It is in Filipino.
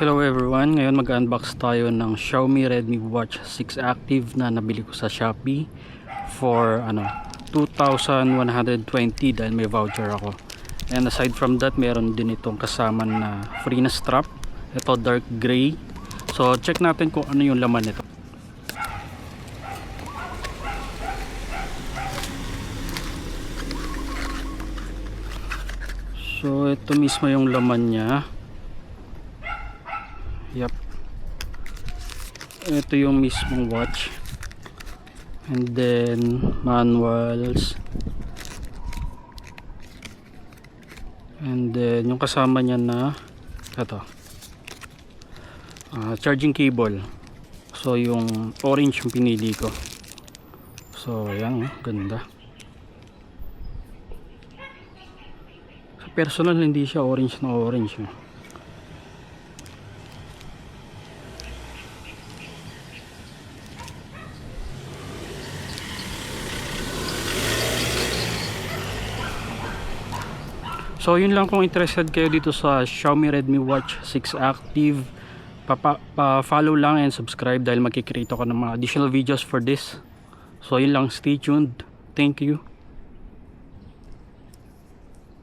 Hello everyone, ngayon mag-unbox tayo ng Xiaomi Redmi Watch 6 Active na nabili ko sa Shopee for 2,120 dahil may voucher ako. And aside from that, meron din itong kasama na free na strap. Ito dark gray. So check natin kung ano yung laman nito. So ito mismo yung laman niya. Yep. Ito yung mismong watch. And then manuals. And then yung kasama niya na ito. Charging cable. So yung orange yung pinili ko. So ayan, ganda. Sa personal hindi siya orange na orange. So yun lang, kung interested kayo dito sa Xiaomi Redmi Watch 6 Active, pa-follow lang and subscribe dahil magkikreate ako ng mga additional videos for this. So yun lang, stay tuned. Thank you.